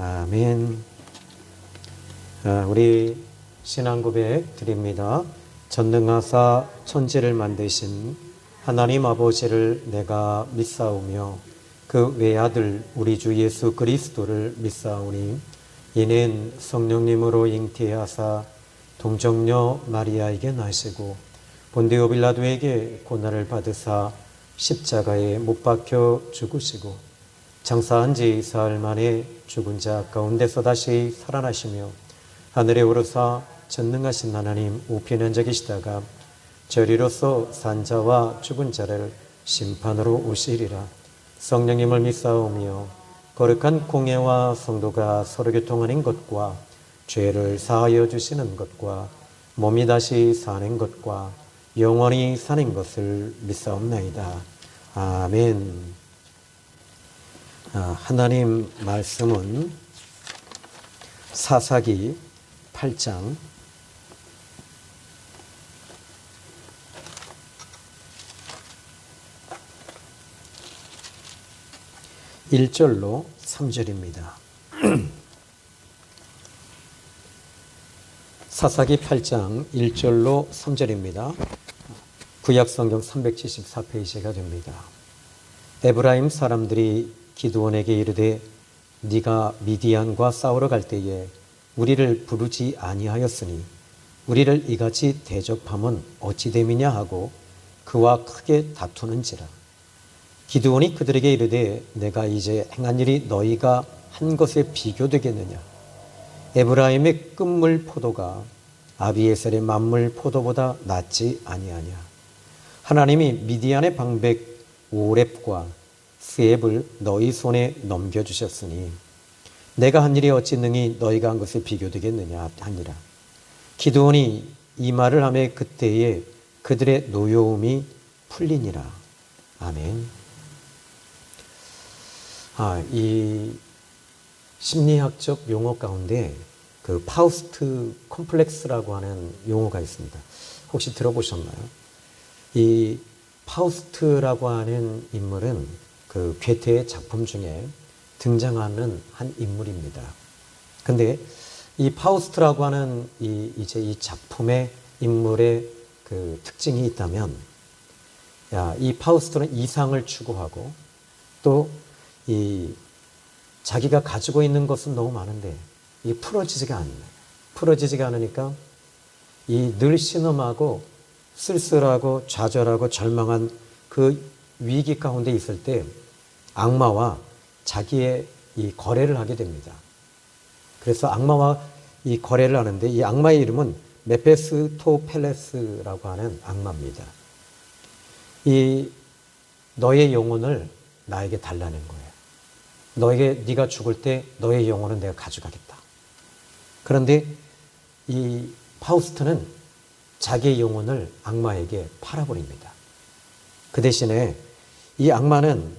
아멘. 우리 신앙 고백 드립니다. 전능하사 천지를 만드신 하나님 아버지를 내가 믿사오며 그 외아들 우리 주 예수 그리스도를 믿사오니 이는 성령님으로 잉태하사 동정녀 마리아에게 나시고 본디오 빌라도에게 고난을 받으사 십자가에 못 박혀 죽으시고 장사한 지 사흘 만에 죽은 자 가운데서 다시 살아나시며 하늘에 오르사 전능하신 하나님 우편에 앉아 계시다가 저리로서 산 자와 죽은 자를 심판으로 오시리라. 성령님을 믿사오며 거룩한 공예와 성도가 서로 교통하는 것과 죄를 사하여 주시는 것과 몸이 다시 사는 것과 영원히 사는 것을 믿사옵나이다. 아멘. 하나님 말씀은 사사기 8장 1절로 3절입니다. 사사기 8장 1절로 3절입니다. 구약성경 374페이지가 됩니다. 에브라임 사람들이 기드온에게 이르되 네가 미디안과 싸우러 갈 때에 우리를 부르지 아니하였으니 우리를 이같이 대접함은 어찌 됨이냐 하고 그와 크게 다투는지라. 기드온이 그들에게 이르되 내가 이제 행한 일이 너희가 한 것에 비교되겠느냐. 에브라임의 끝물 포도가 아비에셀의 만물 포도보다 낫지 아니하냐. 하나님이 미디안의 방백 오렙과 스앱을 너희 손에 넘겨주셨으니 내가 한 일이 어찌 능히 너희가 한 것에 비교되겠느냐 하니라. 기드온이 이 말을 하매 그때에 그들의 노여움이 풀리니라. 아멘. 이 심리학적 용어 가운데 그 파우스트 컴플렉스라고 하는 용어가 있습니다. 혹시 들어보셨나요? 이 파우스트라고 하는 인물은 그 괴테의 작품 중에 등장하는 한 인물입니다. 근데 이 파우스트라고 하는 이 작품의 인물의 그 특징이 있다면, 이 파우스트는 이상을 추구하고 또 자기가 가지고 있는 것은 너무 많은데 이 풀어지지가 않아요. 풀어지지가 않으니까 이 늘 신음하고 쓸쓸하고 좌절하고 절망한 그 위기 가운데 있을 때 악마와 자기의 이 거래를 하게 됩니다. 그래서 악마와 이 거래를 하는데 이 악마의 이름은 메페스토펠레스라고 하는 악마입니다. 이 너의 영혼을 나에게 달라는 거예요. 네가 죽을 때 너의 영혼은 내가 가져가겠다. 그런데 이 파우스트는 자기의 영혼을 악마에게 팔아버립니다. 그 대신에 이 악마는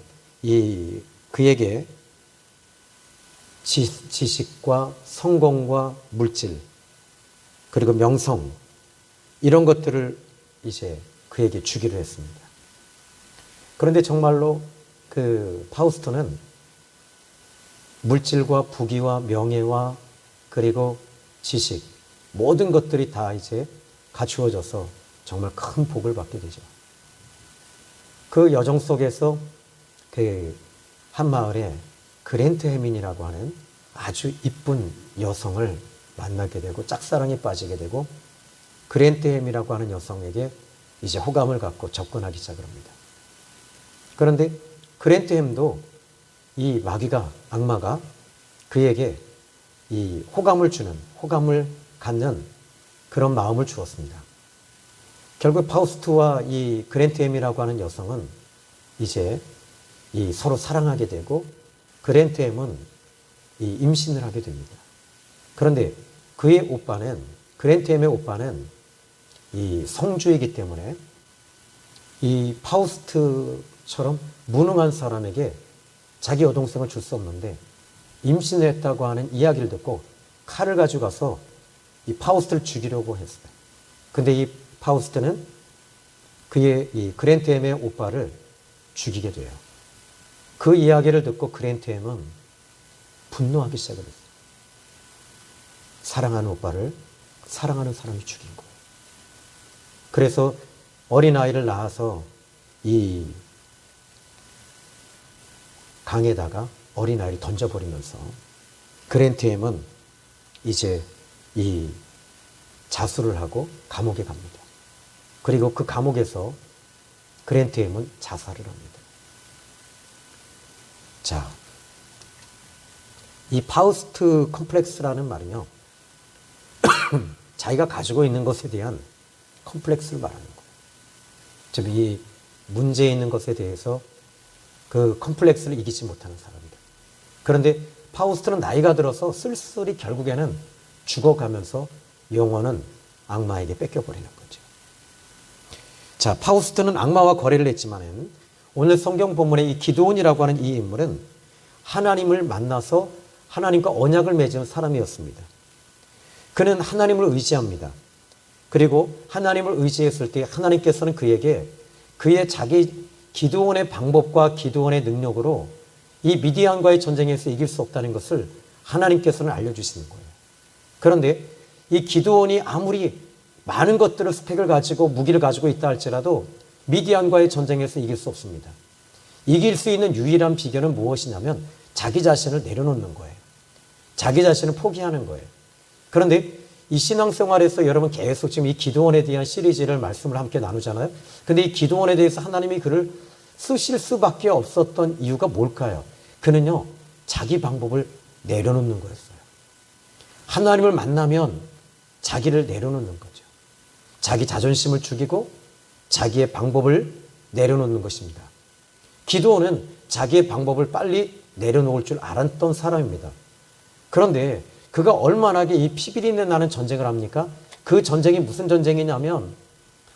그에게 지식과 성공과 물질 그리고 명성 이런 것들을 이제 그에게 주기로 했습니다. 그런데 정말로 그 파우스트는 물질과 부귀와 명예와 그리고 지식 모든 것들이 다 이제 갖추어져서 정말 큰 복을 받게 되죠. 그 여정 속에서 그 한 마을에 그랜트 해민이라고 하는 아주 이쁜 여성을 만나게 되고 짝사랑에 빠지게 되고 그랜트 해민이라고 하는 여성에게 이제 호감을 갖고 접근하기 시작을 합니다. 그런데 그랜트 햄도 이 마귀가 악마가 그에게 이 호감을 갖는 그런 마음을 주었습니다. 결국 파우스트와 이 그랜트 햄이라고 하는 여성은 이제 서로 사랑하게 되고 그랜트 햄은 임신을 하게 됩니다. 그런데 그랜트 햄의 오빠는 이 성주이기 때문에 이 파우스트처럼 무능한 사람에게 자기 여동생을 줄 수 없는데 임신을 했다고 하는 이야기를 듣고 칼을 가지고 가서 이 파우스트를 죽이려고 했어요. 근데 이 파우스트는 그의 이 그랜트 햄의 오빠를 죽이게 돼요. 그 이야기를 듣고 그랜트 햄은 분노하기 시작을 했어요. 사랑하는 오빠를 사랑하는 사람이 죽인 거예요. 그래서 어린아이를 낳아서 이 강에다가 어린아이를 던져버리면서 그랜트햄은 이제 이 자수를 하고 감옥에 갑니다. 그리고 그 감옥에서 그랜트햄은 자살을 합니다. 자, 이 파우스트 컴플렉스라는 말은요, 자기가 가지고 있는 것에 대한 컴플렉스를 말하는 거예요. 즉, 이 문제 있는 것에 대해서 그 컴플렉스를 이기지 못하는 사람이다. 그런데 파우스트는 나이가 들어서 쓸쓸히 결국에는 죽어가면서 영혼은 악마에게 뺏겨버리는 거죠. 자, 파우스트는 악마와 거래를 했지만은 오늘 성경 본문의 이 기드온이라고 하는 이 인물은 하나님을 만나서 하나님과 언약을 맺은 사람이었습니다. 그는 하나님을 의지합니다. 그리고 하나님을 의지했을 때 하나님께서는 그에게 그의 자기 기드온의 방법과 기드온의 능력으로 이 미디안과의 전쟁에서 이길 수 없다는 것을 하나님께서는 알려주시는 거예요. 그런데 이 기드온이 아무리 많은 것들을 스펙을 가지고 무기를 가지고 있다 할지라도 미디안과의 전쟁에서 이길 수 없습니다. 이길 수 있는 유일한 비결은 무엇이냐면 자기 자신을 내려놓는 거예요. 자기 자신을 포기하는 거예요. 그런데 이 신앙생활에서 여러분 계속 지금 이 기드온에 대한 시리즈를 말씀을 함께 나누잖아요. 근데 이 기드온에 대해서 하나님이 그를 쓰실 수밖에 없었던 이유가 뭘까요? 그는요, 자기 방법을 내려놓는 거였어요. 하나님을 만나면 자기를 내려놓는 거죠. 자기 자존심을 죽이고 자기의 방법을 내려놓는 것입니다. 기드온은 자기의 방법을 빨리 내려놓을 줄 알았던 사람입니다. 그런데 그가 얼마나 이 피비린내 나는 전쟁을 합니까? 그 전쟁이 무슨 전쟁이냐면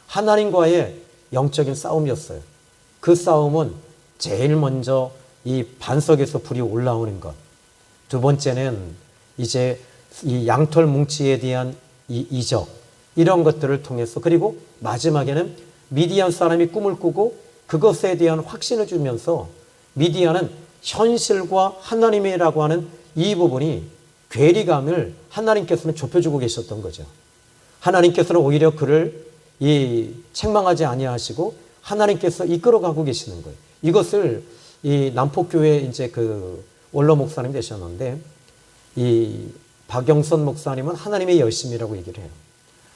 하나님과의 영적인 싸움이었어요. 그 싸움은 제일 먼저 이 반석에서 불이 올라오는 것. 두 번째는 이제 이 양털 뭉치에 대한 이 이적. 이런 것들을 통해서, 그리고 마지막에는 미디안 사람이 꿈을 꾸고 그것에 대한 확신을 주면서 미디안은 현실과 하나님이라고 하는 이 부분이 괴리감을 하나님께서는 좁혀주고 계셨던 거죠. 하나님께서는 오히려 그를 책망하지 아니하시고 하나님께서 이끌어가고 계시는 거예요. 이것을 이 남포교회 이제 그 원로 목사님 되셨는데 이 박영선 목사님은 하나님의 열심이라고 얘기를 해요.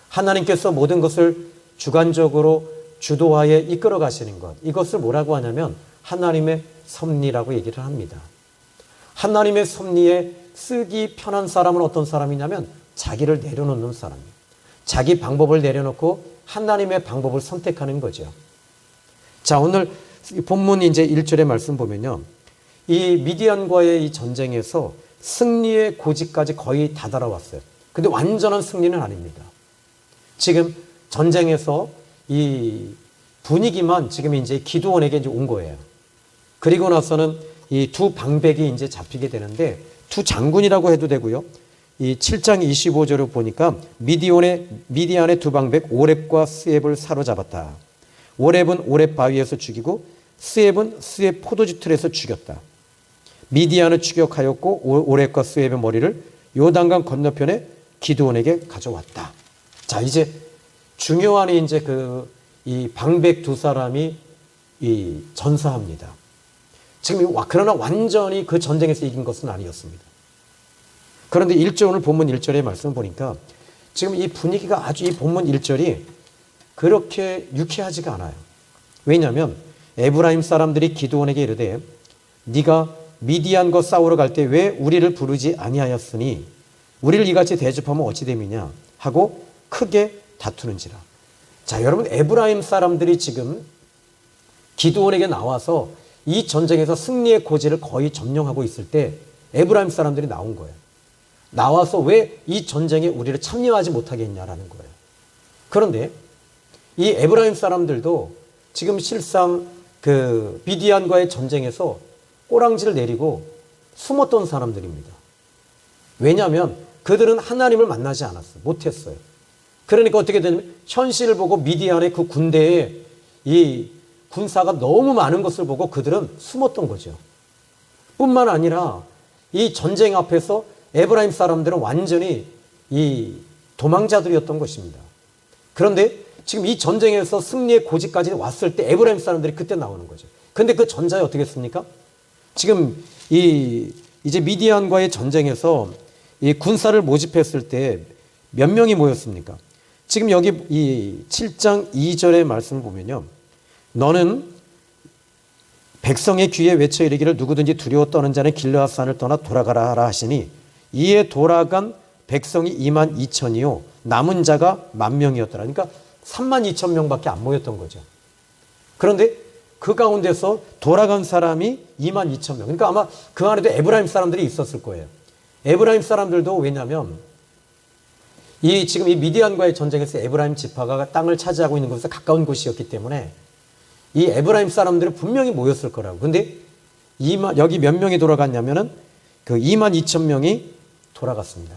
하나님께서 모든 것을 주관적으로 주도하에 이끌어 가시는 것. 이것을 뭐라고 하냐면 하나님의 섭리라고 얘기를 합니다. 하나님의 섭리에 쓰기 편한 사람은 어떤 사람이냐면 자기를 내려놓는 사람이에요. 자기 방법을 내려놓고 하나님의 방법을 선택하는 거죠. 자, 오늘 본문 이제 1절의 말씀 보면요. 이 미디안과의 이 전쟁에서 승리의 고지까지 거의 다다라왔어요. 근데 완전한 승리는 아닙니다. 지금 전쟁에서 이 분위기만 지금 이제 기드온에게 이제 온 거예요. 그리고 나서는 이 두 방백이 이제 잡히게 되는데 두 장군이라고 해도 되고요. 이 7장 25절을 보니까 미디안의 두 방백 오렙과 스엡을 사로잡았다. 오렙은 오렙 바위에서 죽이고 스엡은 스엡 포도주 틀에서 죽였다. 미디안을 추격하였고 오렙과 스엡의 머리를 요단강 건너편에 기드온에게 가져왔다. 자, 이제 중요한 이제 이 방백 두 사람이 이 전사합니다. 지금 그러나 완전히 그 전쟁에서 이긴 것은 아니었습니다. 그런데 오늘 본문 1절의 말씀 보니까 지금 이 분위기가 아주 이 본문 1절이 그렇게 유쾌하지가 않아요. 왜냐하면 에브라임 사람들이 기드온에게 이르되 네가 미디안과 싸우러 갈 때 왜 우리를 부르지 아니하였으니 우리를 이같이 대접하면 어찌 됨이냐 하고 크게 다투는지라. 자, 여러분, 에브라임 사람들이 지금 기드온에게 나와서 이 전쟁에서 승리의 고지를 거의 점령하고 있을 때 에브라임 사람들이 나온 거예요. 나와서 왜 이 전쟁에 우리를 참여하지 못하게 했냐라는 거예요. 그런데 이 에브라임 사람들도 지금 실상 그 미디안과의 전쟁에서 꼬랑지를 내리고 숨었던 사람들입니다. 왜냐하면 그들은 하나님을 만나지 않았어요. 못했어요. 그러니까 어떻게 되냐면 현실을 보고 미디안의 그 군대에 이 군사가 너무 많은 것을 보고 그들은 숨었던 거죠. 뿐만 아니라 이 전쟁 앞에서 에브라임 사람들은 완전히 이 도망자들이었던 것입니다. 그런데 지금 이 전쟁에서 승리의 고지까지 왔을 때 에브라임 사람들이 그때 나오는 거죠. 근데 그 전자에 어떻게 했습니까? 지금 이제 미디안과의 전쟁에서 이 군사를 모집했을 때 몇 명이 모였습니까? 지금 여기 이 7장 2절의 말씀을 보면요. 너는 백성의 귀에 외쳐 이르기를 누구든지 두려워 떠는 자는 길르앗산을 떠나 돌아가라 하라 하시니 이에 돌아간 백성이 22,000이요 남은 자가 10,000명이었더라. 그러니까 32,000명밖에 안 모였던 거죠. 그런데 그 가운데서 돌아간 사람이 22,000명. 그러니까 아마 그 안에도 에브라임 사람들이 있었을 거예요. 에브라임 사람들도 왜냐하면 지금 이 미디안과의 전쟁에서 에브라임 지파가 땅을 차지하고 있는 곳에서 가까운 곳이었기 때문에 이 에브라임 사람들은 분명히 모였을 거라고. 근데 여기 몇 명이 돌아갔냐면은 그 22,000명이 돌아갔습니다.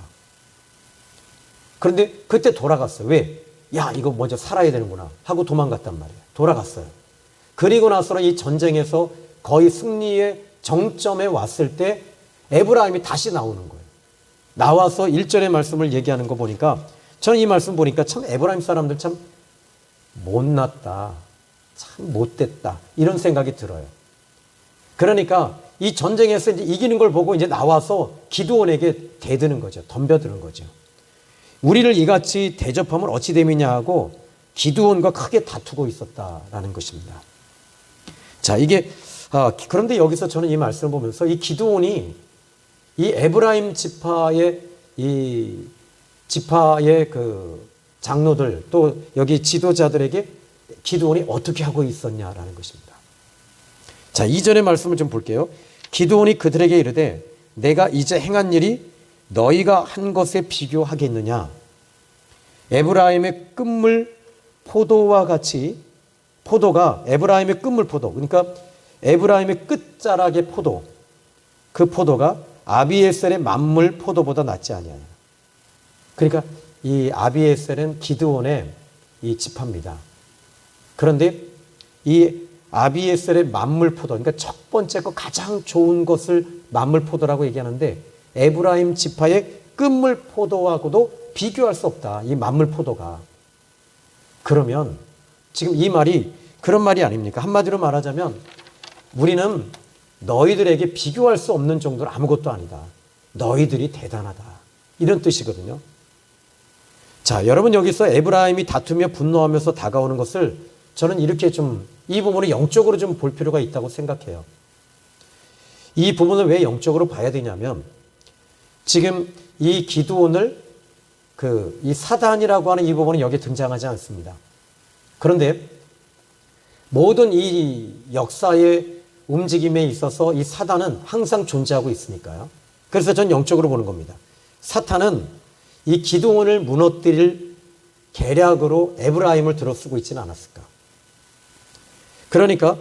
그런데 그때 돌아갔어요. 왜? 야, 이거 먼저 살아야 되는구나 하고 도망갔단 말이에요. 돌아갔어요. 그리고 나서는 이 전쟁에서 거의 승리의 정점에 왔을 때 에브라임이 다시 나오는 거예요. 나와서 1절의 말씀을 얘기하는 거 보니까 저는 이 말씀 보니까 참 에브라임 사람들 참 못났다. 참 못됐다. 이런 생각이 들어요. 그러니까 이 전쟁에서 이제 이기는 걸 보고 이제 나와서 기드온에게 대드는 거죠. 덤벼드는 거죠. 우리를 이같이 대접하면 어찌 됨이냐 하고 기드온과 크게 다투고 있었다라는 것입니다. 자, 그런데 여기서 저는 이 말씀을 보면서 이 기드온이 이 에브라임 지파의 그 장로들 또 여기 지도자들에게 기드온이 어떻게 하고 있었냐라는 것입니다. 자, 2절의 말씀을 좀 볼게요. 기드온이 그들에게 이르되 내가 이제 행한 일이 너희가 한 것에 비교하겠느냐. 에브라임의 끝물 포도와 같이 포도가 에브라임의 끝물 포도 그러니까 에브라임의 끝자락의 포도 그 포도가 아비에셀의 만물 포도보다 낫지 아니하냐. 그러니까 이 아비에셀은 기드온의 이 지파입니다. 그런데 이 아비에셀의 만물 포도 그러니까 첫 번째 거 가장 좋은 것을 만물 포도라고 얘기하는데 에브라임 지파의 끝물 포도하고도 비교할 수 없다. 이 만물 포도가. 그러면 지금 이 말이 그런 말이 아닙니까? 한마디로 말하자면 우리는 너희들에게 비교할 수 없는 정도로 아무것도 아니다. 너희들이 대단하다. 이런 뜻이거든요. 자, 여러분 여기서 에브라임이 다투며 분노하면서 다가오는 것을 저는 이렇게 이 부분을 영적으로 좀 볼 필요가 있다고 생각해요. 이 부분을 왜 영적으로 봐야 되냐면 지금 이 기드온을 이 사단이라고 하는 이 부분은 여기에 등장하지 않습니다. 그런데 모든 이 역사의 움직임에 있어서 이 사단은 항상 존재하고 있으니까요. 그래서 전 영적으로 보는 겁니다. 사탄은 이 기드온을 무너뜨릴 계략으로 에브라임을 들어쓰고 있지는 않았을까. 그러니까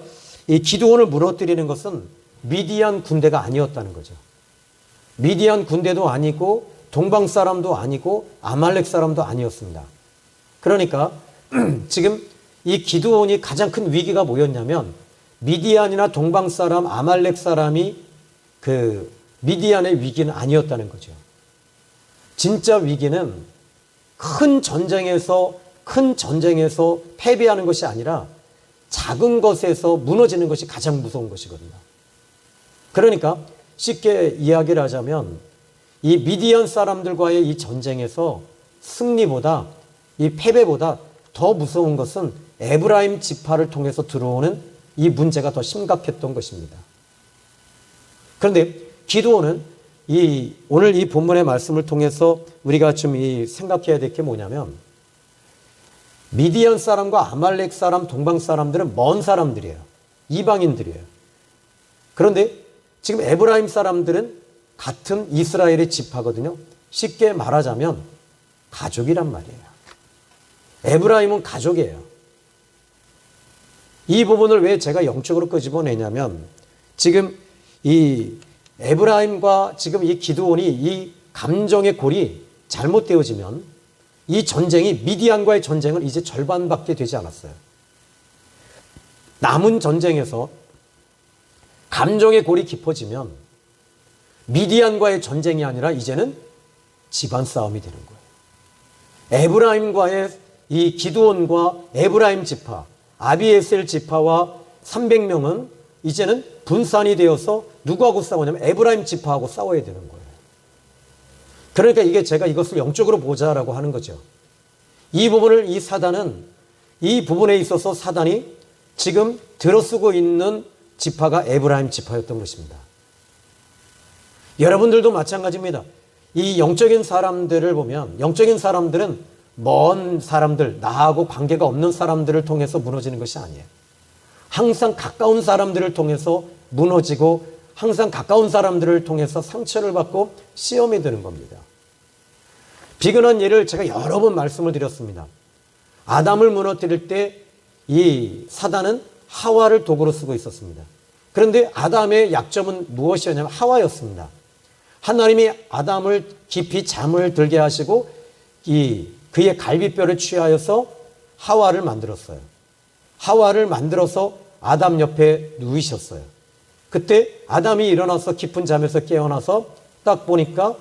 이 기드온을 무너뜨리는 것은 미디안 군대가 아니었다는 거죠. 미디안 군대도 아니고 동방 사람도 아니고 아말렉 사람도 아니었습니다. 그러니까 지금 이 기드온이 가장 큰 위기가 뭐였냐면 미디안이나 동방 사람, 아말렉 사람이 그 미디안의 위기는 아니었다는 거죠. 진짜 위기는 큰 전쟁에서 패배하는 것이 아니라 작은 것에서 무너지는 것이 가장 무서운 것이거든요. 그러니까 쉽게 이야기를 하자면 이 미디안 사람들과의 이 전쟁에서 승리보다 이 패배보다 더 무서운 것은 에브라임 지파를 통해서 들어오는 이 문제가 더 심각했던 것입니다. 그런데 기드온은 오늘 이 본문의 말씀을 통해서 우리가 좀 생각해야 될 게 뭐냐면 미디안 사람과 아말렉 사람, 동방 사람들은 먼 사람들이에요. 이방인들이에요. 그런데 지금 에브라임 사람들은 같은 이스라엘의 지파거든요. 쉽게 말하자면 가족이란 말이에요. 에브라임은 가족이에요. 이 부분을 왜 제가 영적으로 끄집어내냐면 지금 이 에브라임과 지금 이 기드온이 이 감정의 골이 잘못되어지면 이 전쟁이 미디안과의 전쟁은 이제 절반밖에 되지 않았어요. 남은 전쟁에서 감정의 골이 깊어지면 미디안과의 전쟁이 아니라 이제는 집안 싸움이 되는 거예요. 에브라임과의 이 기드온과 에브라임 지파, 아비에셀 지파와 300명은 이제는 분산이 되어서 누구하고 싸우냐면 에브라임 지파하고 싸워야 되는 거예요. 그러니까 이게 제가 이것을 영적으로 보자라고 하는 거죠. 이 부분을 이 사단은 이 부분에 있어서 사단이 지금 들어쓰고 있는 지파가 에브라임 지파였던 것입니다. 여러분들도 마찬가지입니다. 이 영적인 사람들을 보면 영적인 사람들은 먼 사람들, 나하고 관계가 없는 사람들을 통해서 무너지는 것이 아니에요. 항상 가까운 사람들을 통해서 무너지고 항상 가까운 사람들을 통해서 상처를 받고 시험에 드는 겁니다. 비근한 예를 제가 여러 번 말씀을 드렸습니다. 아담을 무너뜨릴 때 이 사단은 하와를 도구로 쓰고 있었습니다. 그런데 아담의 약점은 무엇이었냐면 하와였습니다. 하나님이 아담을 깊이 잠을 들게 하시고 그의 갈비뼈를 취하여서 하와를 만들었어요. 하와를 만들어서 아담 옆에 누이셨어요. 그때 아담이 일어나서 깊은 잠에서 깨어나서 딱 보니까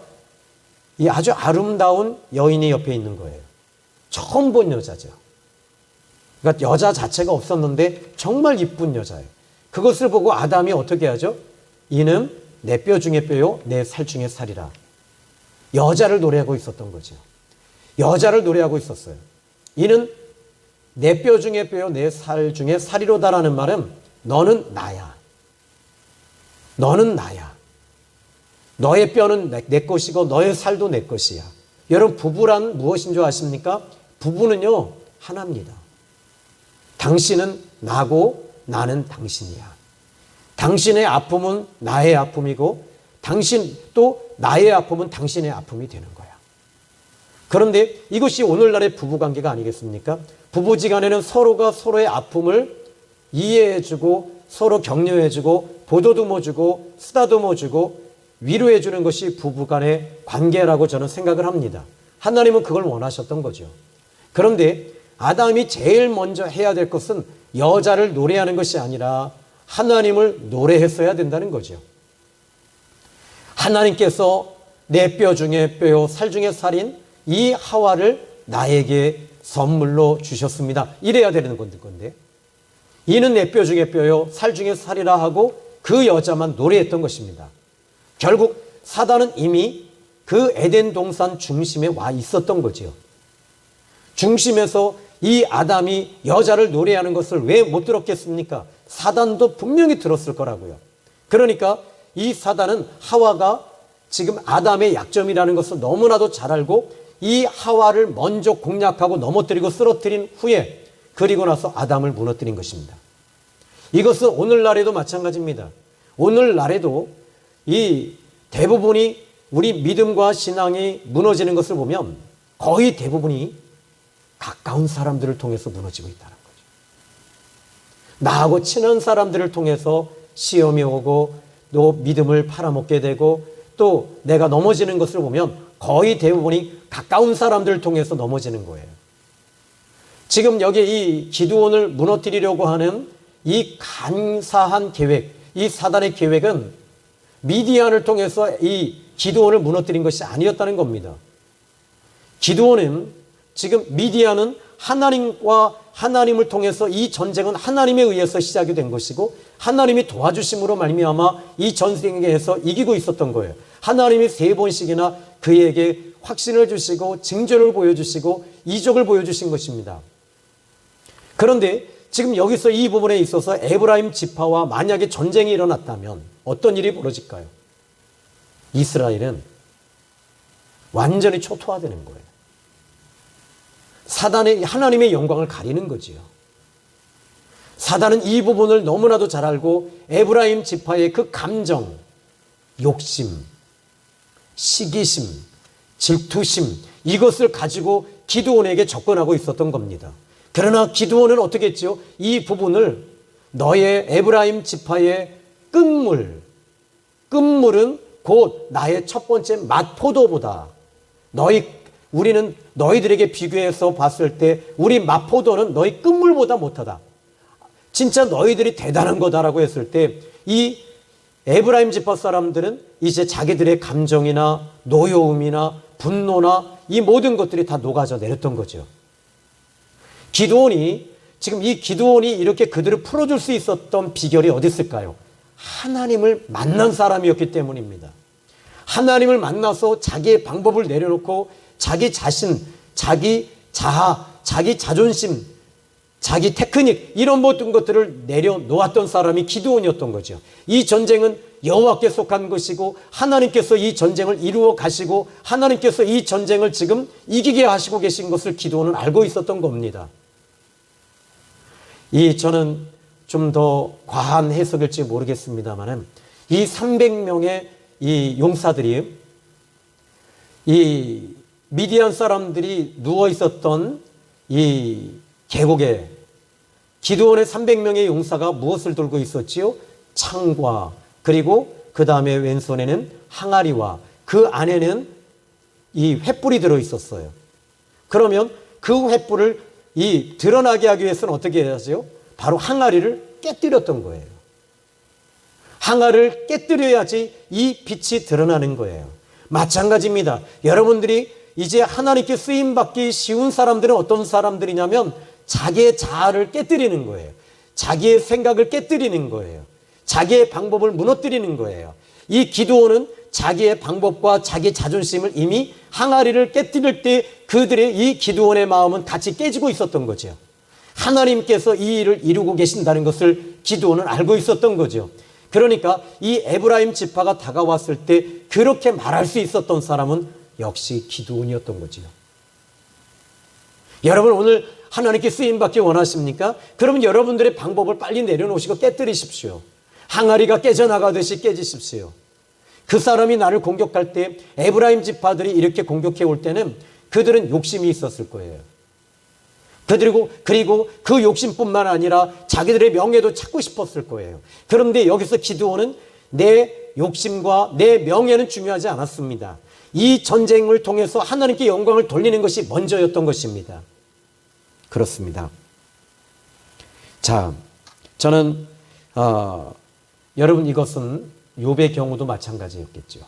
이 아주 아름다운 여인이 옆에 있는 거예요. 처음 본 여자죠. 그러니까 여자 자체가 없었는데 정말 이쁜 여자예요. 그것을 보고 아담이 어떻게 하죠? 이는 내 뼈 중에 뼈요, 내 살 중에 살이라. 여자를 노래하고 있었던 거죠. 여자를 노래하고 있었어요. 이는 내 뼈 중에 뼈요, 내 살 중에 살이로다라는 말은 너는 나야. 너는 나야. 너의 뼈는 내 것이고 너의 살도 내 것이야. 여러분, 부부란 무엇인 줄 아십니까? 부부는요, 하나입니다. 당신은 나고 나는 당신이야. 당신의 아픔은 나의 아픔이고 당신 또 나의 아픔은 당신의 아픔이 되는 거야. 그런데 이것이 오늘날의 부부관계가 아니겠습니까? 부부지간에는 서로가 서로의 아픔을 이해해주고 서로 격려해주고 보도듬어주고 쓰다듬어주고 위로해주는 것이 부부간의 관계라고 저는 생각을 합니다. 하나님은 그걸 원하셨던 거죠. 그런데 아담이 제일 먼저 해야 될 것은 여자를 노래하는 것이 아니라 하나님을 노래했어야 된다는 거죠. 하나님께서 내 뼈 중에 뼈요 살 중에 살인 이 하와를 나에게 선물로 주셨습니다. 이래야 되는 건데 이는 내 뼈 중에 뼈요 살 중에 살이라 하고 그 여자만 노래했던 것입니다. 결국 사단은 이미 그 에덴 동산 중심에 와 있었던 거지요. 중심에서 이 아담이 여자를 노래하는 것을 왜 못 들었겠습니까? 사단도 분명히 들었을 거라고요. 그러니까 이 사단은 하와가 지금 아담의 약점이라는 것을 너무나도 잘 알고 이 하와를 먼저 공략하고 넘어뜨리고 쓰러뜨린 후에 그리고 나서 아담을 무너뜨린 것입니다. 이것은 오늘날에도 마찬가지입니다. 오늘날에도 이 대부분이 우리 믿음과 신앙이 무너지는 것을 보면 거의 대부분이 가까운 사람들을 통해서 무너지고 있다는 거죠. 나하고 친한 사람들을 통해서 시험이 오고 또 믿음을 팔아먹게 되고 또 내가 넘어지는 것을 보면 거의 대부분이 가까운 사람들을 통해서 넘어지는 거예요. 지금 여기 이 기드온을 무너뜨리려고 하는 이 간사한 계획, 이 사단의 계획은 미디안을 통해서 이 기드온을 무너뜨린 것이 아니었다는 겁니다. 기드온은 지금 미디안은 하나님과 하나님을 통해서 이 전쟁은 하나님에 의해서 시작이 된 것이고 하나님이 도와주심으로 말미암아 이 전쟁에서 이기고 있었던 거예요. 하나님이 3번씩이나 그에게 확신을 주시고 징조를 보여주시고 이적을 보여주신 것입니다. 그런데 지금 여기서 이 부분에 있어서 에브라임 지파와 만약에 전쟁이 일어났다면 어떤 일이 벌어질까요? 이스라엘은 완전히 초토화되는 거예요. 사단의 하나님의 영광을 가리는 거지요. 사단은 이 부분을 너무나도 잘 알고 에브라임 지파의 그 감정, 욕심, 시기심, 질투심 이것을 가지고 기드온에게 접근하고 있었던 겁니다. 그러나 기드온은 어떻게 했지요? 이 부분을 너의 에브라임 지파의 끝물은 곧 나의 첫 번째 맛포도보다 우리는 너희들에게 비교해서 봤을 때 우리 맛포도는 너희 끝물보다 못하다. 진짜 너희들이 대단한 거다라고 했을 때 이 에브라임 지파 사람들은 이제 자기들의 감정이나 노여움이나 분노나 이 모든 것들이 다 녹아져 내렸던 거죠. 지금 이 기드온이 이렇게 그들을 풀어줄 수 있었던 비결이 어디 있을까요? 하나님을 만난 사람이었기 때문입니다. 하나님을 만나서 자기의 방법을 내려놓고 자기 자신, 자기 자아, 자기 자존심, 자기 테크닉 이런 모든 것들을 내려놓았던 사람이 기드온이었던 거죠. 이 전쟁은 여호와께 속한 것이고 하나님께서 이 전쟁을 이루어 가시고 하나님께서 이 전쟁을 지금 이기게 하시고 계신 것을 기드온은 알고 있었던 겁니다. 저는 좀 더 과한 해석일지 모르겠습니다만 이 300명의 이 용사들이 이 미디안 사람들이 누워 있었던 이 계곡에 기드온의 300명의 용사가 무엇을 들고 있었지요? 창과 그리고 그 다음에 왼손에는 항아리와 그 안에는 이 횃불이 들어 있었어요. 그러면 그 횃불을 드러나게 하기 위해서는 어떻게 해야죠? 바로 항아리를 깨뜨렸던 거예요. 항아리를 깨뜨려야지 이 빛이 드러나는 거예요. 마찬가지입니다. 여러분들이 이제 하나님께 쓰임받기 쉬운 사람들은 어떤 사람들이냐면 자기의 자아를 깨뜨리는 거예요. 자기의 생각을 깨뜨리는 거예요. 자기의 방법을 무너뜨리는 거예요. 이 기드온은 자기의 방법과 자기 자존심을 이미 항아리를 깨뜨릴 때 그들의 이 기드온의 마음은 같이 깨지고 있었던 거죠. 하나님께서 이 일을 이루고 계신다는 것을 기드온은 알고 있었던 거죠. 그러니까 이 에브라임 지파가 다가왔을 때 그렇게 말할 수 있었던 사람은 역시 기드온이었던 거지요. 여러분 오늘 하나님께 쓰임받기 원하십니까? 그러면 여러분들의 방법을 빨리 내려놓으시고 깨뜨리십시오. 항아리가 깨져나가듯이 깨지십시오. 그 사람이 나를 공격할 때 에브라임 지파들이 이렇게 공격해 올 때는 그들은 욕심이 있었을 거예요. 그리고 그 욕심뿐만 아니라 자기들의 명예도 찾고 싶었을 거예요. 그런데 여기서 기드온은 내 욕심과 내 명예는 중요하지 않았습니다. 이 전쟁을 통해서 하나님께 영광을 돌리는 것이 먼저였던 것입니다. 그렇습니다. 자, 저는 여러분 이것은 욥의 경우도 마찬가지였겠죠.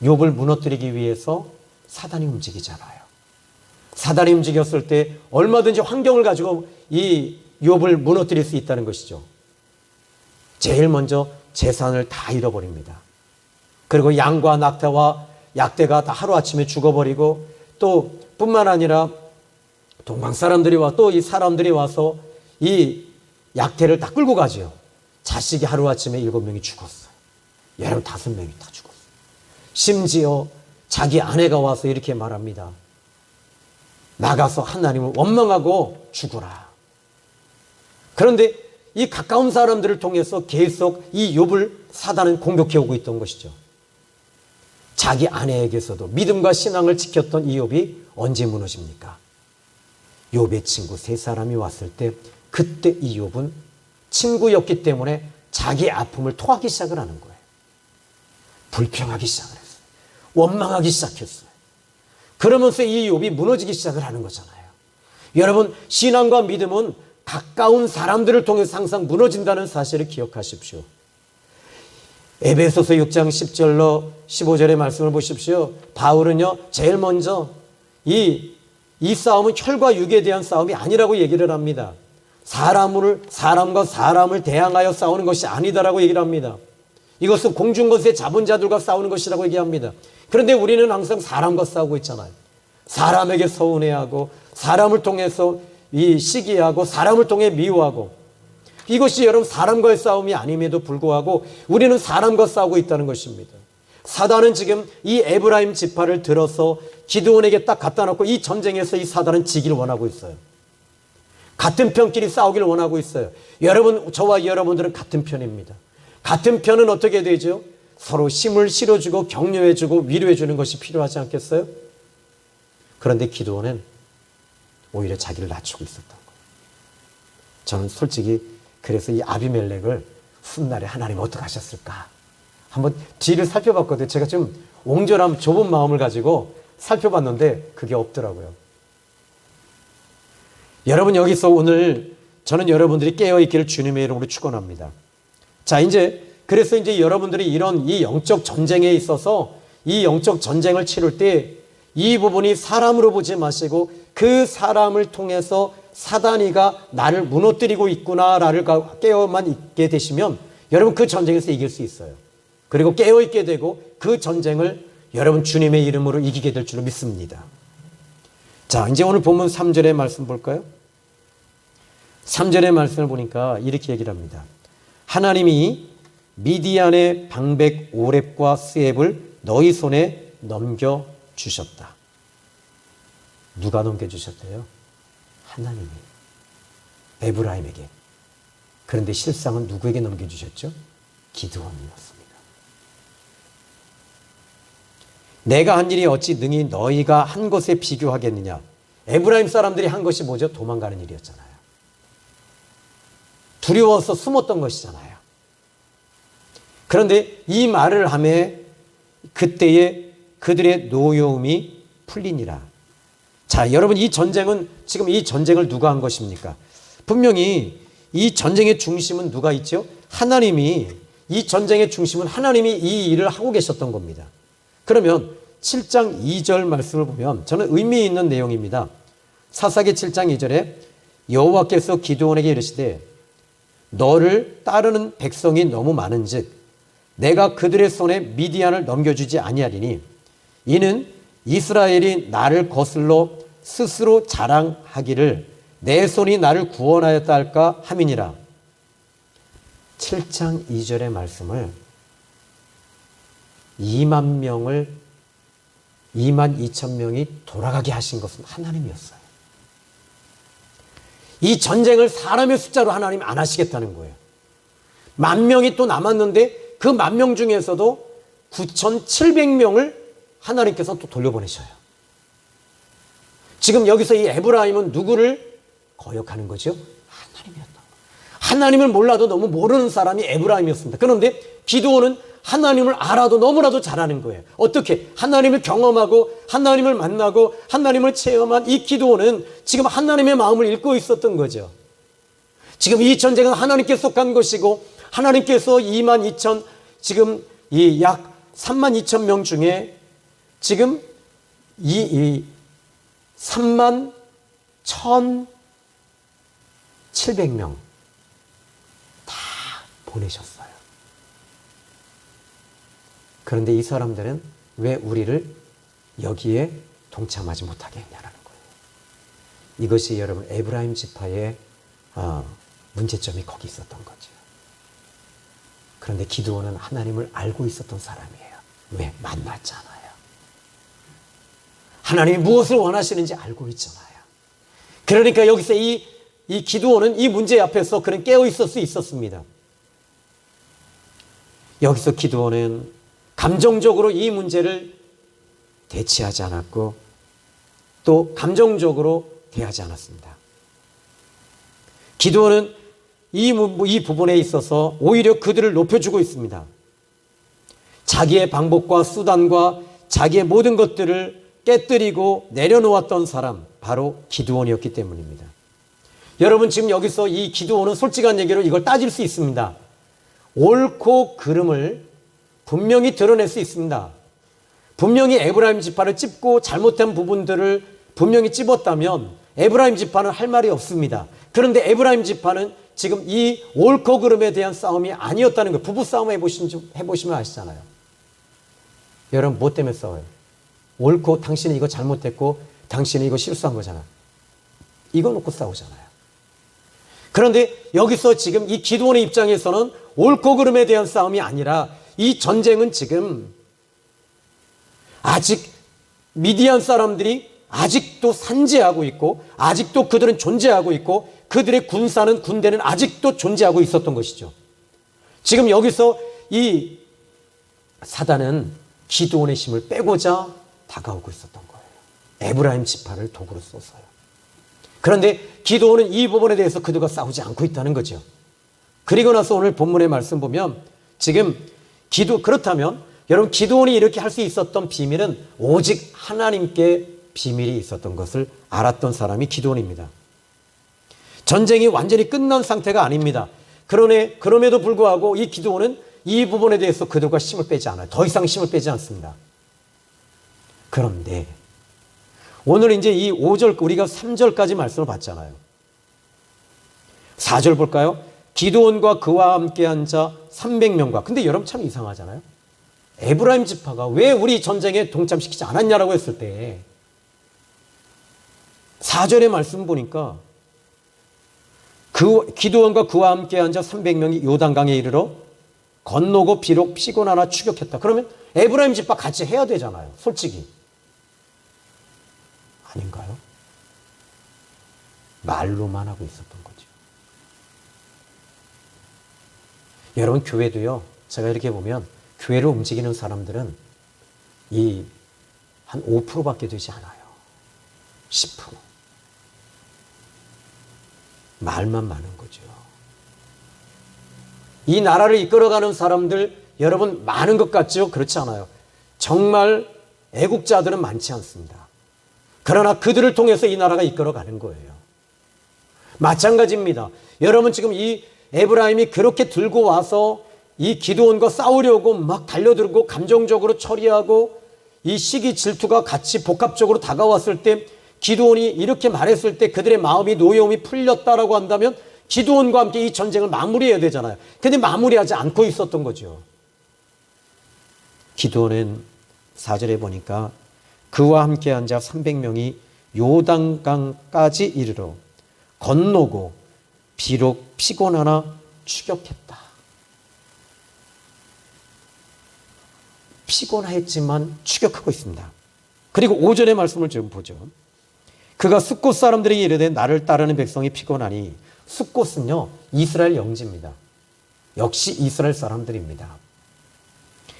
욥을 무너뜨리기 위해서 사단이 움직이잖아요. 사단이 움직였을 때 얼마든지 환경을 가지고 이 욥을 무너뜨릴 수 있다는 것이죠. 제일 먼저 재산을 다 잃어버립니다. 그리고 양과 낙타와 약대가 다 하루아침에 죽어버리고 또 뿐만 아니라 동방 사람들이 또 이 사람들이 와서 이 약대를 다 끌고 가죠. 자식이 하루아침에 7명이 죽었어요. 여러분 5명이 다 죽었어요. 심지어 자기 아내가 와서 이렇게 말합니다. 나가서 하나님을 원망하고 죽으라. 그런데 이 가까운 사람들을 통해서 계속 이 욥을 사단은 공격해 오고 있던 것이죠. 자기 아내에게서도 믿음과 신앙을 지켰던 이 욥이 언제 무너집니까? 욥의 친구 3사람이 왔을 때 그때 이 욥은 친구였기 때문에 자기 아픔을 토하기 시작을 하는 거예요. 불평하기 시작을 했어요. 원망하기 시작했어요. 그러면서 이 욥이 무너지기 시작을 하는 거잖아요. 여러분 신앙과 믿음은 가까운 사람들을 통해서 항상 무너진다는 사실을 기억하십시오. 에베소서 6장 10절로 15절의 말씀을 보십시오. 바울은요 제일 먼저 이 싸움은 혈과 육에 대한 싸움이 아니라고 얘기를 합니다. 사람과 사람을 대항하여 싸우는 것이 아니다라고 얘기를 합니다. 이것은 공중것의 자본자들과 싸우는 것이라고 얘기합니다. 그런데 우리는 항상 사람과 싸우고 있잖아요. 사람에게 서운해하고 사람을 통해서 시기하고 사람을 통해 미워하고 이것이 여러분 사람과의 싸움이 아님에도 불구하고 우리는 사람과 싸우고 있다는 것입니다. 사단은 지금 이 에브라임 지파를 들어서 기드온에게 딱 갖다 놓고 이 전쟁에서 이 사단은 지기를 원하고 있어요. 같은 편끼리 싸우기를 원하고 있어요. 여러분, 저와 여러분들은 같은 편입니다. 같은 편은 어떻게 되죠? 서로 힘을 실어주고 격려해주고 위로해주는 것이 필요하지 않겠어요? 그런데 기드온은 오히려 자기를 낮추고 있었던 거예요. 저는 솔직히 그래서 이 아비멜렉을 훗날에 하나님 어떻게 하셨을까? 한번 뒤를 살펴봤거든요. 제가 좀 옹졸함 좁은 마음을 가지고 살펴봤는데 그게 없더라고요. 여러분 여기서 오늘 저는 여러분들이 깨어있기를 주님의 이름으로 축원합니다. 자, 이제 그래서 이제 여러분들이 이런 이 영적 전쟁에 있어서 이 영적 전쟁을 치를 때 이 부분이 사람으로 보지 마시고 그 사람을 통해서 사단이가 나를 무너뜨리고 있구나를 깨어만 있게 되시면 여러분 그 전쟁에서 이길 수 있어요. 그리고 깨어있게 되고 그 전쟁을 여러분 주님의 이름으로 이기게 될 줄로 믿습니다. 자, 이제 오늘 본문 3절의 말씀 볼까요? 3절의 말씀을 보니까 이렇게 얘기를 합니다. 하나님이 미디안의 방백 오렙과 스앱을 너희 손에 넘겨주셨다. 누가 넘겨주셨대요? 하나님이 에브라임에게. 그런데 실상은 누구에게 넘겨주셨죠? 기드온이었습니다. 내가 한 일이 어찌 능히 너희가 한 것에 비교하겠느냐. 에브라임 사람들이 한 것이 뭐죠? 도망가는 일이었잖아요. 두려워서 숨었던 것이잖아요. 그런데 이 말을 하매 그때에 그들의 노여움이 풀리니라. 자, 여러분 이 전쟁은 지금 이 전쟁을 누가 한 것입니까? 분명히 이 전쟁의 중심은 누가 있죠? 하나님이, 이 전쟁의 중심은 하나님이 이 일을 하고 계셨던 겁니다. 그러면 7장 2절 말씀을 보면 저는 의미 있는 내용입니다. 사사기 7장 2절에 여호와께서 기드온에게 이르시되 너를 따르는 백성이 너무 많은즉 내가 그들의 손에 미디안을 넘겨주지 아니하리니 이는 이스라엘이 나를 거슬러 스스로 자랑하기를 내 손이 나를 구원하였다 할까 함이니라. 7장 2절의 말씀을 2만 2천 명이 돌아가게 하신 것은 하나님이었어요. 이 전쟁을 사람의 숫자로 하나님 안 하시겠다는 거예요. 10,000명이 또 남았는데 그 10,000명 중에서도 9,700명을 하나님께서 또 돌려보내셔요. 지금 여기서 이 에브라임은 누구를 거역하는 거죠? 하나님이었다. 하나님을 몰라도 너무 모르는 사람이 에브라임이었습니다. 그런데 기드온은 하나님을 알아도 너무나도 잘하는 거예요. 어떻게? 하나님을 경험하고 하나님을 만나고 하나님을 체험한 이 기드온은 지금 하나님의 마음을 읽고 있었던 거죠. 지금 이 전쟁은 하나님께 속한 것이고 하나님께서 22,000 지금 이 약 32,000명 중에 지금 이 31,700명 다 보내셨어요. 그런데 이 사람들은 왜 우리를 여기에 동참하지 못하게 했냐라는 거예요. 이것이 여러분 에브라임 지파의 문제점이 거기 있었던 거죠. 그런데 기드온은 하나님을 알고 있었던 사람이에요. 왜? 만났잖아요. 하나님이 무엇을 원하시는지 알고 있잖아요. 그러니까 여기서 이 기드온은 이 문제 앞에서 그는 깨어 있을 수 있었습니다. 여기서 기드온은 감정적으로 이 문제를 대치하지 않았고 또 감정적으로 대하지 않았습니다. 기드온은 이 부분에 있어서 오히려 그들을 높여주고 있습니다. 자기의 방법과 수단과 자기의 모든 것들을 깨뜨리고 내려놓았던 사람, 바로 기드온이었기 때문입니다. 여러분 지금 여기서 이 기드온은 솔직한 얘기로 이걸 따질 수 있습니다. 옳고 그름을 분명히 드러낼 수 있습니다. 분명히 에브라임 지파를 찝고 잘못된 부분들을 분명히 찝었다면 에브라임 지파는 할 말이 없습니다. 그런데 에브라임 지파는 지금 이 옳고 그름에 대한 싸움이 아니었다는 거예요. 부부싸움 해보시면 아시잖아요. 여러분 뭐 때문에 싸워요? 옳고 당신이 이거 잘못했고 당신이 이거 실수한 거잖아. 이거 놓고 싸우잖아요. 그런데 여기서 지금 이 기드온의 입장에서는 옳고 그름에 대한 싸움이 아니라 이 전쟁은 지금 아직 미디안 사람들이 아직도 산재하고 있고 아직도 그들은 존재하고 있고 그들의 군대는 아직도 존재하고 있었던 것이죠. 지금 여기서 이 사단은 기드온의 힘을 빼고자 다가오고 있었던 거예요. 에브라임 지파를 도구로 써서요. 그런데 기드온은 이 부분에 대해서 그들과 싸우지 않고 있다는 거죠. 그리고 나서 오늘 본문의 말씀 보면 지금 그렇다면 여러분 기드온이 이렇게 할 수 있었던 비밀은 오직 하나님께 비밀이 있었던 것을 알았던 사람이 기드온입니다. 전쟁이 완전히 끝난 상태가 아닙니다. 그럼에도 불구하고 이 기드온은 이 부분에 대해서 그들과 힘을 빼지 않아요. 더 이상 힘을 빼지 않습니다. 그런데 오늘 이제 이 5절, 우리가 3절까지 말씀을 봤잖아요. 4절 볼까요? 기드온과 그와 함께한 자 300명과. 근데 여러분 참 이상하잖아요. 에브라임 지파가 왜 우리 전쟁에 동참시키지 않았냐라고 했을 때 4절의 말씀 보니까 기드온과 그와 함께한 자 300명이 요단강에 이르러 건너고 비록 피곤하나 추격했다. 그러면 에브라임 지파 같이 해야 되잖아요. 솔직히. 아닌가요? 말로만 하고 있었던 거죠. 여러분 교회도요. 제가 이렇게 보면 교회를 움직이는 사람들은 한 5%밖에 되지 않아요. 10%. 말만 많은 거죠. 이 나라를 이끌어가는 사람들 여러분 많은 것 같죠? 그렇지 않아요. 정말 애국자들은 많지 않습니다. 그러나 그들을 통해서 이 나라가 이끌어가는 거예요. 마찬가지입니다. 여러분 지금 이 에브라임이 그렇게 들고 와서 이 기드온과 싸우려고 막 달려들고 감정적으로 처리하고 이 시기 질투가 같이 복합적으로 다가왔을 때 기드온이 이렇게 말했을 때 그들의 마음이 노여움이 풀렸다라고 한다면 기드온과 함께 이 전쟁을 마무리해야 되잖아요. 근데 마무리하지 않고 있었던 거죠. 기드온은 4절에 보니까 그와 함께 한 자 300명이 요단강까지 이르러 건너고 비록 피곤하나 추격했다. 피곤했지만 추격하고 있습니다. 그리고 5절의 말씀을 좀 보죠. 그가 숫곳 사람들에게 이르되 나를 따르는 백성이 피곤하니. 숫곳은요 이스라엘 영지입니다. 역시 이스라엘 사람들입니다.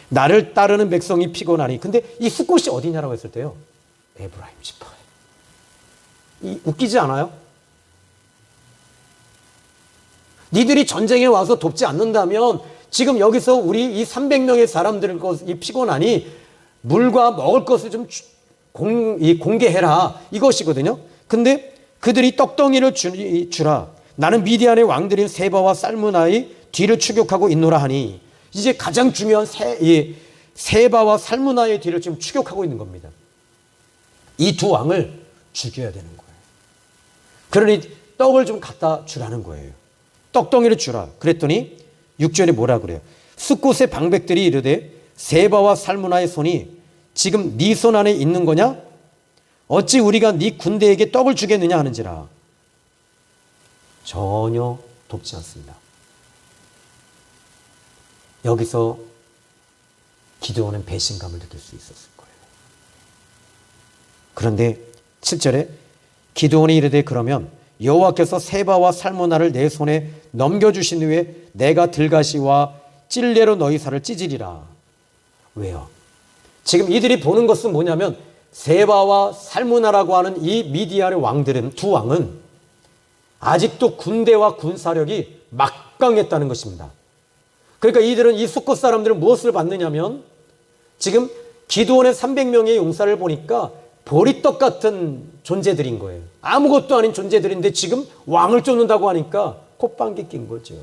나를 따르는 백성이 피곤하니. 근데 이 숫곳이 어디냐라고 했을 때요 에브라임 지파예요. 웃기지 않아요? 니들이 전쟁에 와서 돕지 않는다면 지금 여기서 우리 이 300명의 사람들이 피곤하니 물과 먹을 것을 좀 공개해라 이것이거든요. 근데 그들이 떡덩이를 주라. 나는 미디안의 왕들인 세바와 살무나의 뒤를 추격하고 있노라 하니. 이제 가장 중요한 세바와 살무나의 뒤를 지금 추격하고 있는 겁니다. 이 두 왕을 죽여야 되는 거예요. 그러니 떡을 좀 갖다 주라는 거예요. 떡덩이를 주라. 그랬더니 6절에 뭐라 그래요? 숫곳의 방백들이 이르되 세바와 살무나의 손이 지금 네 손 안에 있는 거냐? 어찌 우리가 네 군대에게 떡을 주겠느냐 하는지라. 전혀 돕지 않습니다. 여기서 기드온은 배신감을 느낄 수 있었을 거예요. 그런데 7절에 기드온이 이르되 그러면 여호와께서 세바와 살무나를 내 손에 넘겨주신 후에 내가 들가시와 찔레로 너희 살을 찢으리라. 왜요? 지금 이들이 보는 것은 뭐냐면 세바와 살무나라고 하는 이 미디안의 왕들은, 두 왕은 아직도 군대와 군사력이 막강했다는 것입니다. 그러니까 이들은 이 숫곳 사람들은 무엇을 받느냐면 지금 기드온의 300명의 용사를 보니까 보리떡 같은 존재들인 거예요. 아무것도 아닌 존재들인데 지금 왕을 쫓는다고 하니까 콧방귀 낀 거죠.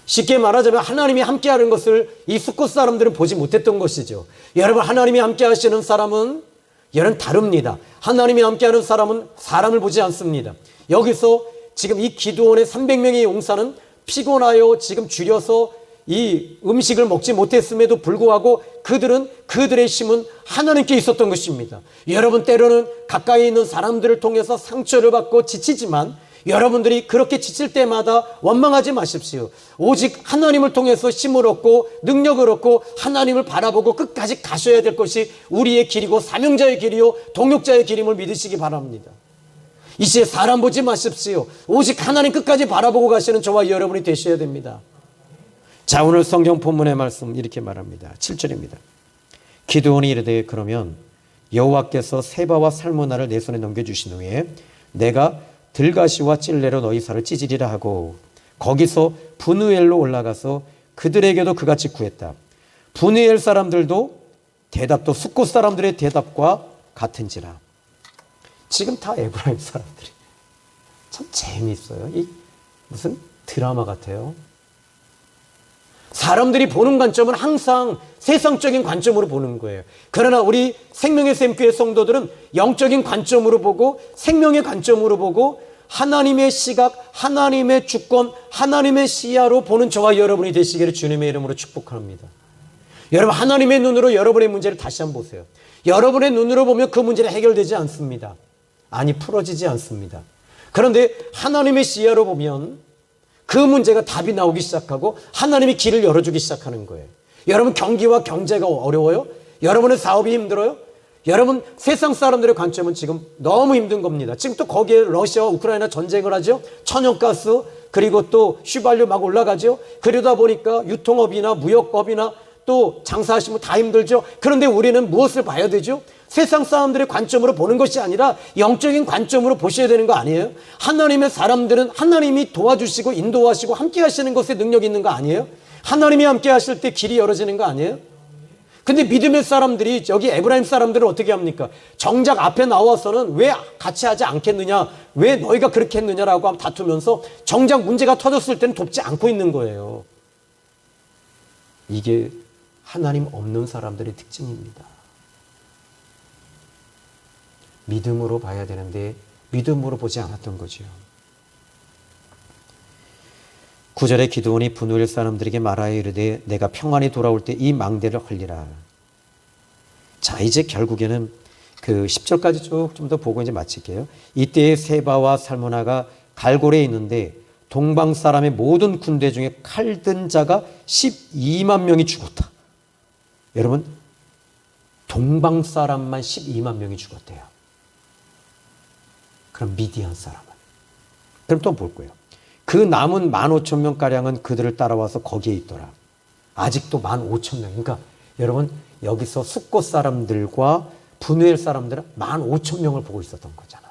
쉽게 말하자면 하나님이 함께하는 것을 이 숫곳 사람들은 보지 못했던 것이죠. 여러분, 하나님이 함께 하시는 사람은 여러분 다릅니다. 하나님이 함께하는 사람은 사람을 보지 않습니다. 여기서 지금 이 기드온의 300명의 용사는 피곤하여 지금 줄여서 이 음식을 먹지 못했음에도 불구하고 그들은 그들의 힘은 하나님께 있었던 것입니다. 여러분, 때로는 가까이 있는 사람들을 통해서 상처를 받고 지치지만 여러분들이 그렇게 지칠 때마다 원망하지 마십시오. 오직 하나님을 통해서 힘을 얻고 능력을 얻고 하나님을 바라보고 끝까지 가셔야 될 것이 우리의 길이고 사명자의 길이요 동역자의 길임을 믿으시기 바랍니다. 이제 사람 보지 마십시오. 오직 하나님 끝까지 바라보고 가시는 저와 여러분이 되셔야 됩니다. 자, 오늘 성경 본문의 말씀 이렇게 말합니다. 7절입니다. 기드온이 이르되 그러면 여호와께서 세바와 살무나를 내 손에 넘겨주신 후에 내가 들가시와 찔레로 너희 살을 찢으리라 하고 거기서 분우엘로 올라가서 그들에게도 그같이 구했다. 분우엘 사람들도 대답도 숫곳 사람들의 대답과 같은지라. 지금 다 에브라임 사람들이 참 재미있어요. 이 무슨 드라마 같아요. 사람들이 보는 관점은 항상 세상적인 관점으로 보는 거예요. 그러나 우리 생명의 샘교회 성도들은 영적인 관점으로 보고 생명의 관점으로 보고 하나님의 시각, 하나님의 주권, 하나님의 시야로 보는 저와 여러분이 되시기를 주님의 이름으로 축복합니다. 여러분, 하나님의 눈으로 여러분의 문제를 다시 한번 보세요. 여러분의 눈으로 보면 그 문제는 해결되지 않습니다. 아니, 풀어지지 않습니다. 그런데 하나님의 시야로 보면 그 문제가 답이 나오기 시작하고 하나님이 길을 열어주기 시작하는 거예요. 여러분, 경기와 경제가 어려워요? 여러분의 사업이 힘들어요? 여러분, 세상 사람들의 관점은 지금 너무 힘든 겁니다. 지금 또 거기에 러시아와 우크라이나 전쟁을 하죠. 천연가스, 그리고 또 휘발유 막 올라가죠. 그러다 보니까 유통업이나 무역업이나 또 장사하시면 다 힘들죠. 그런데 우리는 무엇을 봐야 되죠? 세상 사람들의 관점으로 보는 것이 아니라 영적인 관점으로 보셔야 되는 거 아니에요? 하나님의 사람들은 하나님이 도와주시고 인도하시고 함께 하시는 것에 능력이 있는 거 아니에요? 하나님이 함께 하실 때 길이 열어지는 거 아니에요? 근데 믿음의 사람들이, 여기 에브라임 사람들은 어떻게 합니까? 정작 앞에 나와서는 왜 같이 하지 않겠느냐, 왜 너희가 그렇게 했느냐라고 다투면서 정작 문제가 터졌을 때는 돕지 않고 있는 거예요. 이게 하나님 없는 사람들의 특징입니다. 믿음으로 봐야 되는데 믿음으로 보지 않았던 거죠. 9절에 기드온이 분노할 사람들에게 말하여 이르되 내가 평안히 돌아올 때 이 망대를 헐리라. 자, 이제 결국에는 그 10절까지 쭉 좀 더 보고 이제 마칠게요. 이때에 세바와 살무나가 갈골에 있는데 동방 사람의 모든 군대 중에 칼 든 자가 12만 명이 죽었다. 여러분, 동방 사람만 12만 명이 죽었대요. 그럼 미디안 사람은? 그럼 또 볼 거예요. 그 남은 15,000명가량은 그들을 따라와서 거기에 있더라. 아직도 15,000명. 그러니까 여러분, 여기서 숫곳 사람들과 분우엘 사람들은 15,000명을 보고 있었던 거잖아요.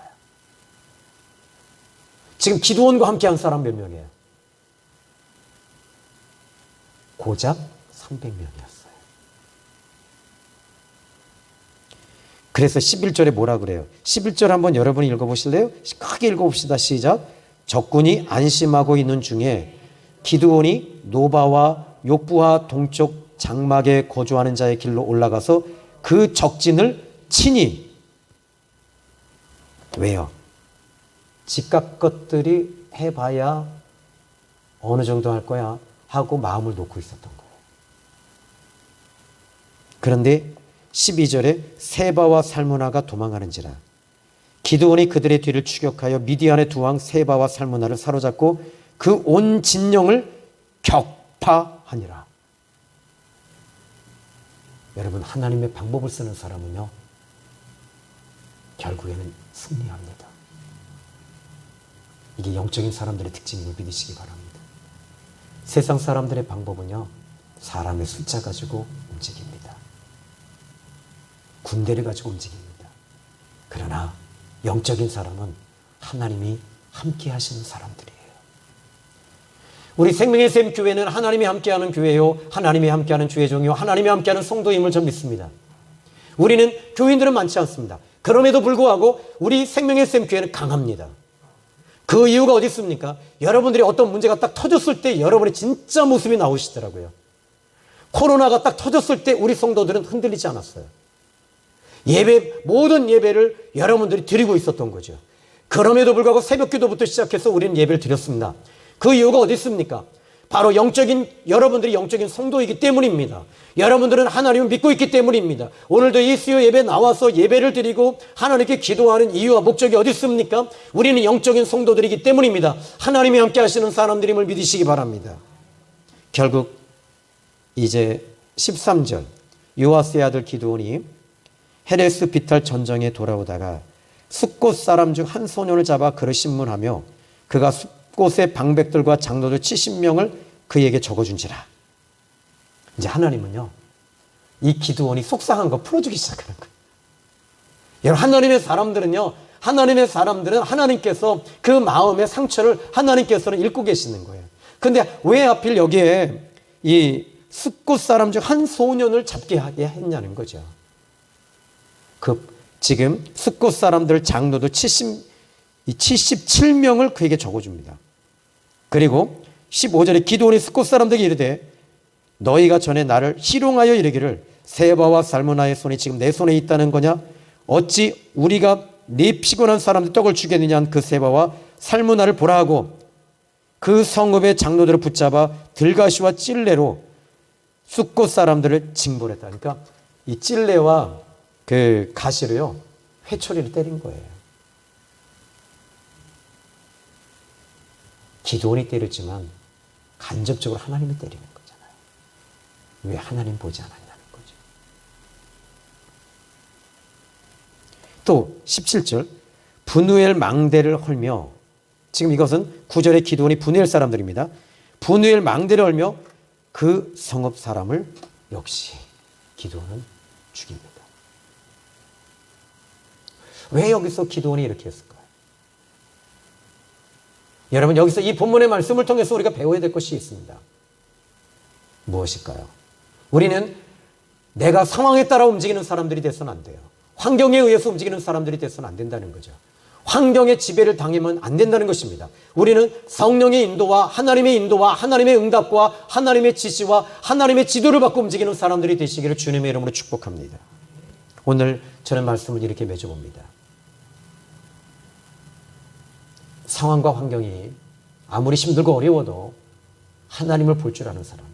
지금 기드온과 함께한 사람 몇 명이에요? 고작 300명이었어요. 그래서 11절에 뭐라 그래요? 11절 한번 여러분이 읽어보실래요? 크게 읽어봅시다. 시작. 적군이 안심하고 있는 중에 기드온이 노바와 욕부하 동쪽 장막에 거주하는 자의 길로 올라가서 그 적진을 치니. 왜요? 집값 것들이 해봐야 어느 정도 할 거야 하고 마음을 놓고 있었던 거예요. 그런데 12절에 세바와 살무나가 도망하는지라. 기드온이 그들의 뒤를 추격하여 미디안의 두 왕 세바와 살무나를 사로잡고 그 온 진영을 격파하니라. 여러분, 하나님의 방법을 쓰는 사람은요, 결국에는 승리합니다. 이게 영적인 사람들의 특징임을 믿으시기 바랍니다. 세상 사람들의 방법은요, 사람의 숫자 가지고 움직입니다. 군대를 가지고 움직입니다. 그러나 영적인 사람은 하나님이 함께 하시는 사람들이에요. 우리 생명의 샘 교회는 하나님이 함께하는 교회요, 하나님이 함께하는 주의 종이요, 하나님이 함께하는 성도임을 전 믿습니다. 우리는 교인들은 많지 않습니다. 그럼에도 불구하고 우리 생명의 샘 교회는 강합니다. 그 이유가 어디 있습니까? 여러분들이 어떤 문제가 딱 터졌을 때 여러분의 진짜 모습이 나오시더라고요. 코로나가 딱 터졌을 때 우리 성도들은 흔들리지 않았어요. 모든 예배를 여러분들이 드리고 있었던 거죠. 그럼에도 불구하고 새벽 기도부터 시작해서 우리는 예배를 드렸습니다. 그 이유가 어디 있습니까? 바로 여러분들이 영적인 성도이기 때문입니다. 여러분들은 하나님을 믿고 있기 때문입니다. 오늘도 이 수요 예배 나와서 예배를 드리고 하나님께 기도하는 이유와 목적이 어디 있습니까? 우리는 영적인 성도들이기 때문입니다. 하나님이 함께 하시는 사람들임을 믿으시기 바랍니다. 결국 이제 13절, 요아스의 아들 기드온이 헤레스 비탈 전정에 돌아오다가 숫곳 사람 중 한 소년을 잡아 그를 신문하며 그가 숫곳의 방백들과 장로들 70명을 그에게 적어준지라. 이제 하나님은요, 이 기드온이 속상한 거 풀어주기 시작하는 거예요. 여러분, 하나님의 사람들은 하나님께서 그 마음의 상처를 하나님께서는 읽고 계시는 거예요. 근데 왜 하필 여기에 이 숫곳 사람 중 한 소년을 잡게 하게 했냐는 거죠. 지금 숫곳 사람들 장로도 77명을 그에게 적어줍니다. 그리고 15절에 기드온이 숫곳 사람들에게 이르되 너희가 전에 나를 희롱하여 이르기를 세바와 살무나의 손이 지금 내 손에 있다는 거냐? 어찌 우리가 네 피곤한 사람들 떡을 주겠느냐? 그 세바와 살무나를 보라 하고 그 성읍의 장로들을 붙잡아 들가시와 찔레로 숫곳 사람들을 징벌했다. 그러니까 이 찔레와 그 가시로요, 회초리를 때린 거예요. 기드온이 때렸지만 간접적으로 하나님이 때리는 거잖아요. 왜 하나님 보지 않았냐는 거죠. 또 17절 분우엘 망대를 헐며, 지금 이것은 9절의 기드온이 분우엘 사람들입니다. 분우엘 망대를 헐며 그 성읍 사람을 역시 기드온은 죽입니다. 왜 여기서 기드온이 이렇게 했을까요? 여러분, 여기서 이 본문의 말씀을 통해서 우리가 배워야 될 것이 있습니다. 무엇일까요? 우리는 내가 상황에 따라 움직이는 사람들이 돼서는 안 돼요. 환경에 의해서 움직이는 사람들이 돼서는 안 된다는 거죠. 환경의 지배를 당하면 안 된다는 것입니다. 우리는 성령의 인도와 하나님의 인도와 하나님의 응답과 하나님의 지시와 하나님의 지도를 받고 움직이는 사람들이 되시기를 주님의 이름으로 축복합니다. 오늘 저는 말씀을 이렇게 맺어봅니다. 상황과 환경이 아무리 힘들고 어려워도 하나님을 볼 줄 아는 사람,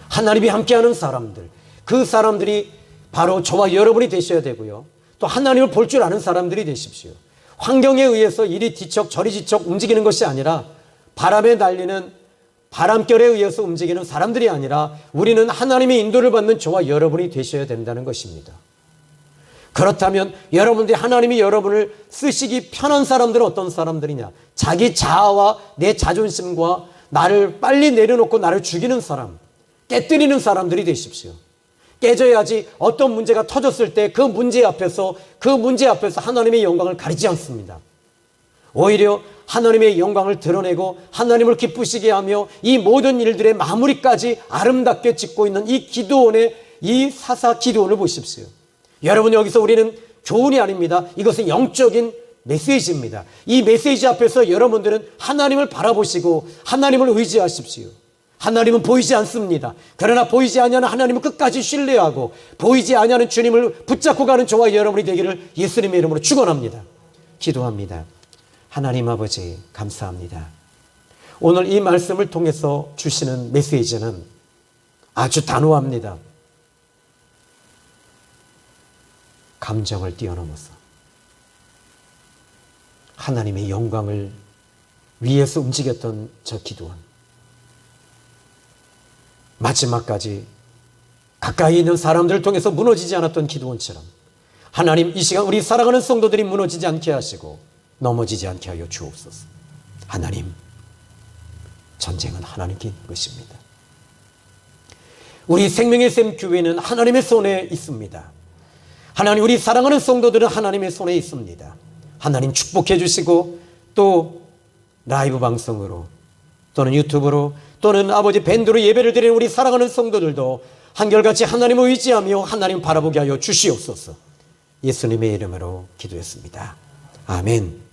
하나님이 함께하는 사람들, 그 사람들이 바로 저와 여러분이 되셔야 되고요. 또 하나님을 볼 줄 아는 사람들이 되십시오. 환경에 의해서 이리 뒤척 저리 뒤척 움직이는 것이 아니라, 바람에 날리는 바람결에 의해서 움직이는 사람들이 아니라, 우리는 하나님의 인도를 받는 저와 여러분이 되셔야 된다는 것입니다. 그렇다면 여러분들이, 하나님이 여러분을 쓰시기 편한 사람들은 어떤 사람들이냐? 자기 자아와 내 자존심과 나를 빨리 내려놓고 나를 죽이는 사람, 깨뜨리는 사람들이 되십시오. 깨져야지 어떤 문제가 터졌을 때 그 문제 앞에서 하나님의 영광을 가리지 않습니다. 오히려 하나님의 영광을 드러내고 하나님을 기쁘시게 하며 이 모든 일들의 마무리까지 아름답게 짓고 있는 이 기드온의, 이 사사 기드온을 보십시오. 여러분, 여기서 우리는 교훈이 아닙니다. 이것은 영적인 메시지입니다. 이 메시지 앞에서 여러분들은 하나님을 바라보시고 하나님을 의지하십시오. 하나님은 보이지 않습니다. 그러나 보이지 아니하는 하나님을 끝까지 신뢰하고 보이지 아니하는 주님을 붙잡고 가는 저와 여러분이 되기를 예수님의 이름으로 축원합니다. 기도합니다. 하나님 아버지, 감사합니다. 오늘 이 말씀을 통해서 주시는 메시지는 아주 단호합니다. 감정을 뛰어넘어서 하나님의 영광을 위해서 움직였던 저 기드온, 마지막까지 가까이 있는 사람들을 통해서 무너지지 않았던 기드온처럼 하나님, 이 시간 우리 사랑하는 성도들이 무너지지 않게 하시고 넘어지지 않게 하여 주옵소서. 하나님, 전쟁은 하나님께 있는 것입니다. 우리 생명의 샘 교회는 하나님의 손에 있습니다. 하나님, 우리 사랑하는 성도들은 하나님의 손에 있습니다. 하나님 축복해 주시고, 또 라이브 방송으로 또는 유튜브로 또는 아버지 밴드로 예배를 드리는 우리 사랑하는 성도들도 한결같이 하나님을 의지하며 하나님 바라보게 하여 주시옵소서. 예수님의 이름으로 기도했습니다. 아멘.